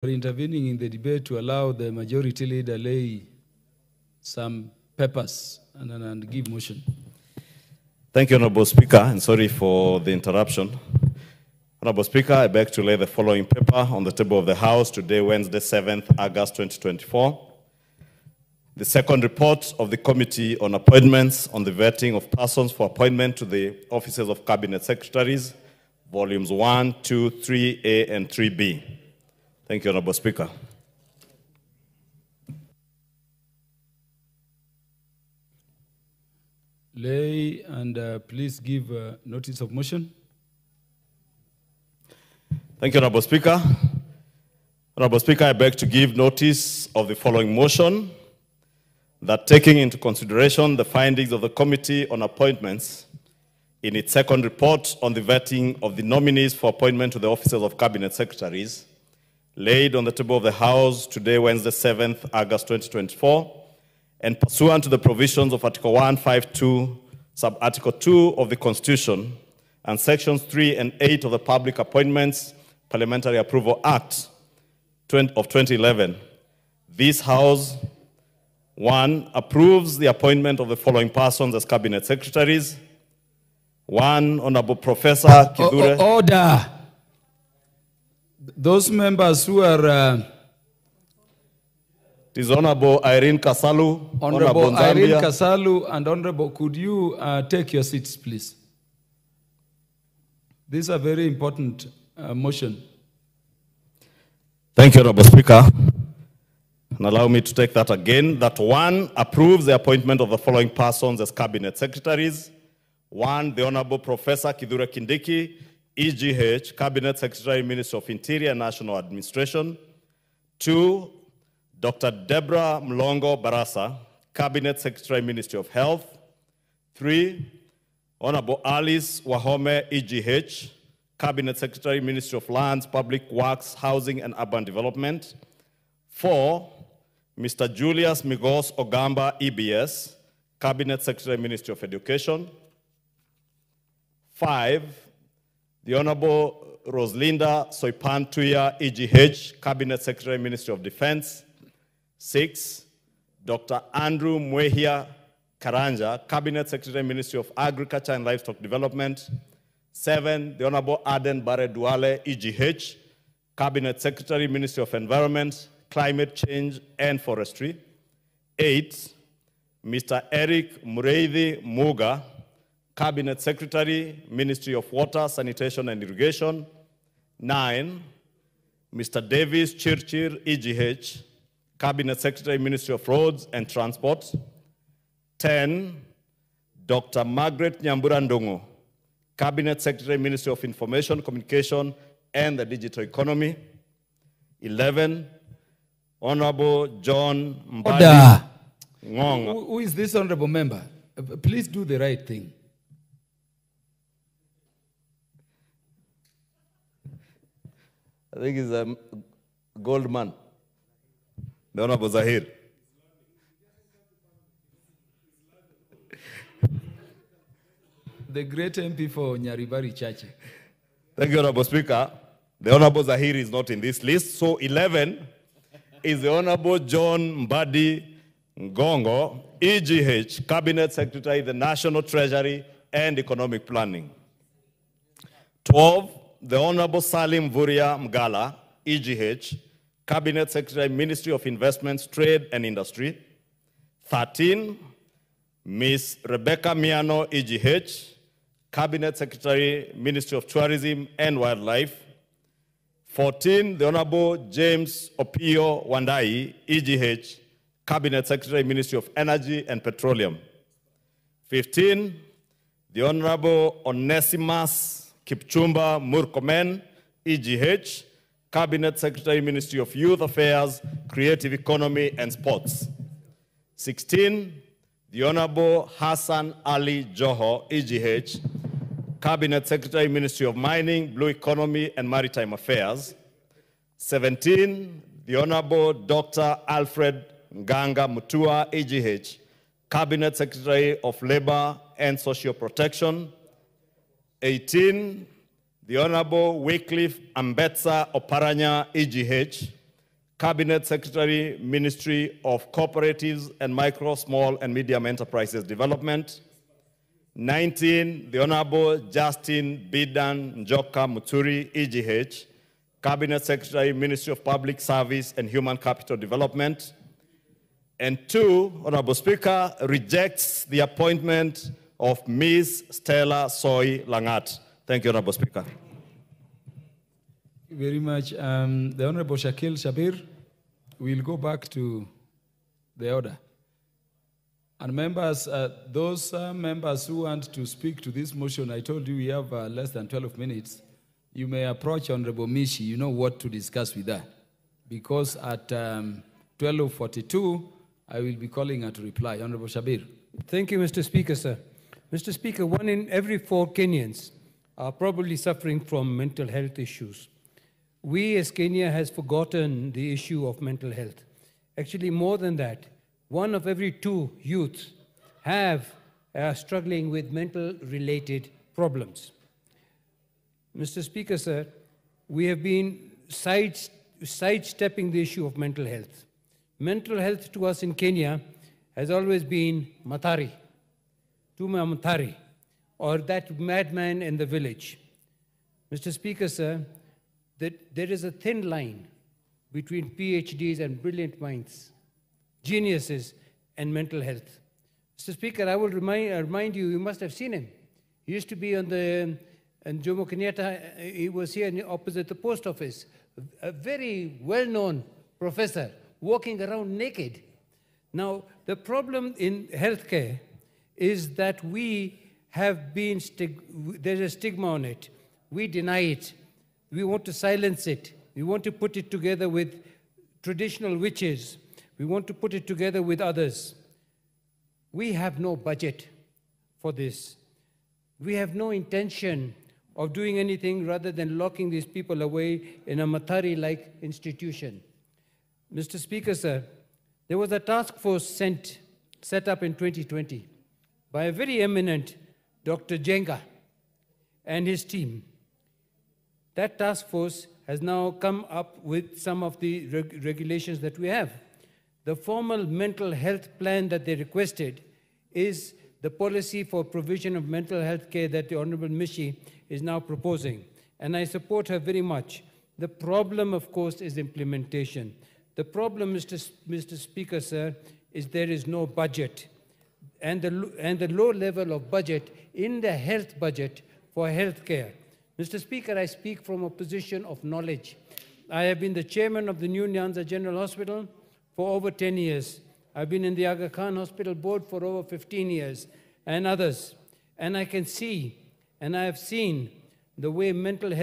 for intervening in the debate to allow the majority leader lay some papers and give motion. Thank you, Honorable Speaker, and sorry for the interruption. Honorable Speaker, I beg to lay the following paper on the table of the House today, Wednesday, 7th August 2024. The second report of the Committee on Appointments on the vetting of persons for appointment to the offices of Cabinet Secretaries, Volumes 1, 2, 3A, and 3B. Thank you, Honorable Speaker. Lay and please give notice of motion. Thank you, Honorable Speaker. Honorable Speaker, I beg to give notice of the following motion, that taking into consideration the findings of the Committee on Appointments in its second report on the vetting of the nominees for appointment to the offices of Cabinet Secretaries, laid on the table of the House today, Wednesday, 7th August 2024, and pursuant to the provisions of Article 152, Sub-Article 2 of the Constitution, and Sections 3 and 8 of the Public Appointments Parliamentary Approval Act of 2011, this House, 1, approves the appointment of the following persons as Cabinet Secretaries. 1, Honorable Professor Kidure. Order. Those members who are... It is Honorable Irene Kasalu. Honorable Irene Kasalu and Honorable, could you take your seats, please? These are very important motion. Thank you, Honorable Speaker. And allow me to take that again. That 1, approves the appointment of the following persons as Cabinet Secretaries. 1, the Honorable Professor Kidure Kindiki, EGH, Cabinet Secretary, Ministry of Interior and National Administration. 2, Dr. Deborah Mlongo Barasa, Cabinet Secretary, Ministry of Health. 3, Honorable Alice Wahome, EGH, Cabinet Secretary, Ministry of Lands, Public Works, Housing and Urban Development. 4, Mr. Julius Migos Ogamba, EBS, Cabinet Secretary, Ministry of Education. 5, the Honorable Roslinda Soipan Tuya, EGH, Cabinet Secretary, Ministry of Defense. 6, Dr. Andrew Mwehia Karanja, Cabinet Secretary, Ministry of Agriculture and Livestock Development. 7, the Honorable Aden Bare Duale, EGH, Cabinet Secretary, Ministry of Environment, Climate Change and Forestry. 8, Mr. Eric Mureithi Muga, Cabinet Secretary, Ministry of Water, Sanitation and Irrigation. 9, Mr. Davis Chirchir, EGH, Cabinet Secretary, Ministry of Roads and Transport. 10, Dr. Margaret Nyambura Ndongo, Cabinet Secretary, Ministry of Information, Communication and the Digital Economy. 11, Honorable John Mbadi Ngong. Who is this honorable member? Please do the right thing. I think he's a Goldman. The Honorable Zahir. The great MP for Nyaribari Church. Thank you, Honorable Speaker. The Honorable Zahir is not in this list. So 11 is the Honorable John Mbadi Ngongo, EGH, Cabinet Secretary, the National Treasury and Economic Planning. 12, the Honorable Salim Vuria Mgala, EGH, Cabinet Secretary, Ministry of Investments, Trade and Industry. 13, Ms. Rebecca Miano, EGH, Cabinet Secretary, Ministry of Tourism and Wildlife. 14, the Honorable James Opio Wandai, EGH, Cabinet Secretary, Ministry of Energy and Petroleum. 15, the Honorable Onesimus Kipchumba Murkomen, EGH, Cabinet Secretary, Ministry of Youth Affairs, Creative Economy and Sports. 16, the Honorable Hassan Ali Joho, EGH, Cabinet Secretary, Ministry of Mining, Blue Economy and Maritime Affairs. 17, the Honorable Dr. Alfred Nganga Mutua, EGH, Cabinet Secretary of Labor and Social Protection. 18, the Honorable Wycliffe Ambetsa Oparanya, EGH, Cabinet Secretary, Ministry of Cooperatives and Micro, Small and Medium Enterprises Development. 19, the Honorable Justin Bidan Njoka Muturi, EGH, Cabinet Secretary, Ministry of Public Service and Human Capital Development. And 2, Honorable Speaker, rejects the appointment of Ms. Stella Soy Langat. Thank you, Honorable Speaker. Thank you very much. The Honorable Shakil Shabir will go back to the order. And members, those members who want to speak to this motion, I told you we have less than 12 minutes. You may approach Honorable Mishi. You know what to discuss with her. Because at 12:42, I will be calling her to reply. Honorable Shabir. Thank you, Mr. Speaker, sir. Mr. Speaker, 1 in every 4 Kenyans are probably suffering from mental health issues. We as Kenya has forgotten the issue of mental health. Actually, more than that, 1 of every 2 youths are struggling with mental-related problems. Mr. Speaker, sir, we have been sidestepping the issue of mental health. Mental health to us in Kenya has always been Matari, Tuma Matari, or that madman in the village. Mr. Speaker, sir, that there is a thin line between PhDs and brilliant minds, geniuses, and mental health. Mr. Speaker, I will remind you, you must have seen him. He used to be on the, and Jomo Kenyatta, he was here opposite the post office, a very well-known professor, walking around naked. Now, the problem in healthcare is that we have been, there's a stigma on it. We deny it. We want to silence it. We want to put it together with traditional witches. We want to put it together with others. We have no budget for this. We have no intention of doing anything rather than locking these people away in a Matari-like institution. Mr. Speaker, sir, there was a task force set up in 2020 by a very eminent Dr. Jenga and his team. That task force has now come up with some of the regulations that we have. The formal mental health plan that they requested is the policy for provision of mental health care that the Honorable Mishi is now proposing. And I support her very much. The problem, of course, is implementation. The problem, Mr. Speaker, sir, is there is no budget. And the low level of budget in the health budget for health care. Mr. Speaker, I speak from a position of knowledge. I have been the chairman of the New Nyanza General Hospital for over 10 years. I've been in the Aga Khan Hospital Board for over 15 years, and others. And I can see, and I have seen the way mental health